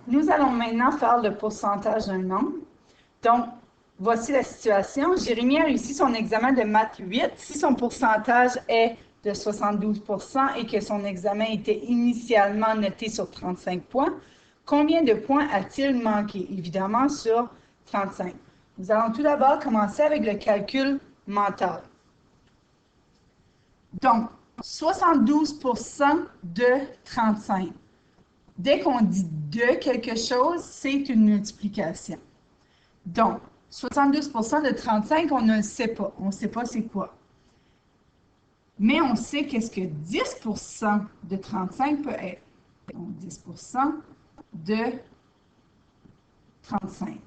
nous allons maintenant faire le pourcentage d'un nombre. Donc, voici la situation. Jérémie a réussi son examen de maths 8. Si son pourcentage est de 72 % et que son examen était initialement noté sur 35 points, combien de points a-t-il manqué? Évidemment, sur 35. Nous allons tout d'abord commencer avec le calcul mental. Donc, 72 % de 35. Dès qu'on dit de quelque chose, c'est une multiplication. Donc, 72 % de 35, on ne le sait pas. On ne sait pas c'est quoi. Mais on sait qu'est-ce que 10 % de 35 peut être. Donc, 10 % de 35.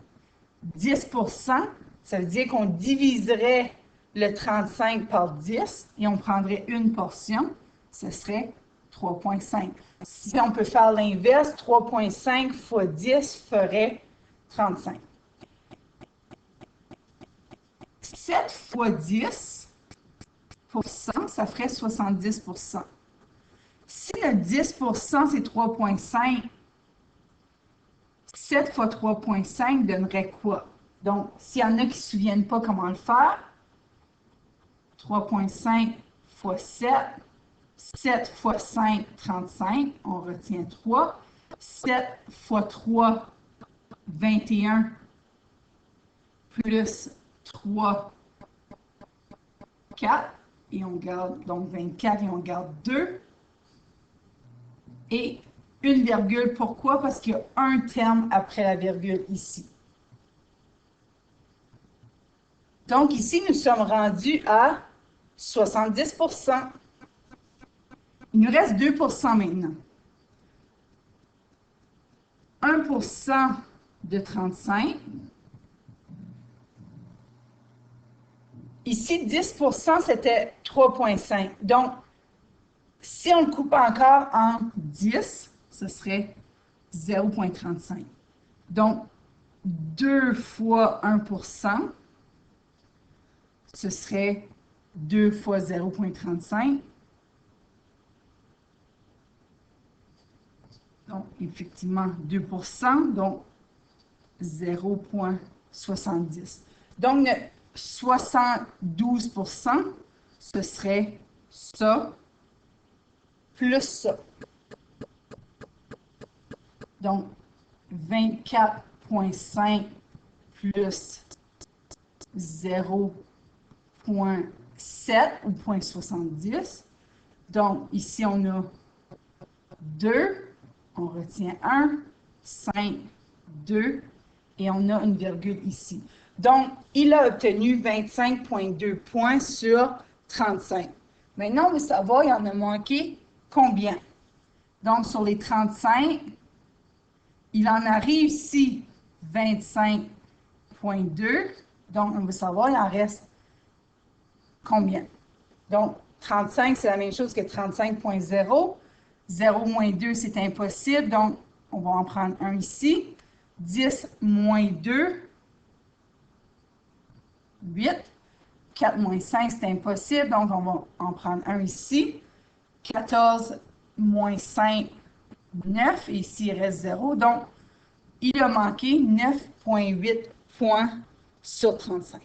10 %, ça veut dire qu'on diviserait le 35 par 10 et on prendrait une portion, ce serait 3,5. Si on peut faire l'inverse, 3,5 fois 10 ferait 35. 7 fois 10 %, ça ferait 70 %. Si le 10 % c'est 3,5, 7 fois 3,5 donnerait quoi? Donc, s'il y en a qui ne se souviennent pas comment le faire, 3,5 fois 7, 7 fois 5, 35, on retient 3. 7 fois 3, 21, plus 3, 4, et on garde donc 24 et on garde 2. Et une virgule, pourquoi? Parce qu'il y a un terme après la virgule ici. Donc ici, nous sommes rendus à 70 %. Il nous reste 2 % maintenant. 1 % de 35. Ici, 10 %, c'était 3,5. Donc, si on le coupe encore en 10, ce serait 0,35. Donc, 2 fois 1 %, ce serait 2 fois 0,35. Donc, effectivement, 2 %, donc 0,70. Donc, 72 %, ce serait ça, plus ça. Donc, 24,5 plus 0,7 ou 0,70. Donc, ici, on a 2, on retient 1, 5, 2, et on a une virgule ici. Donc, il a obtenu 25,2 points sur 35. Maintenant, on veut savoir, il en a manqué combien? Donc, sur les 35, il en a réussi 25,2. Donc, on veut savoir, il en reste combien? Donc, 35, c'est la même chose que 35,0. 0 moins 2, c'est impossible. Donc, on va en prendre un ici. 10 moins 2, 8. 4 moins 5, c'est impossible. Donc, on va en prendre un ici. 14 moins 5, 9. Et ici, il reste 0. Donc, il a manqué 9,8 points sur 35.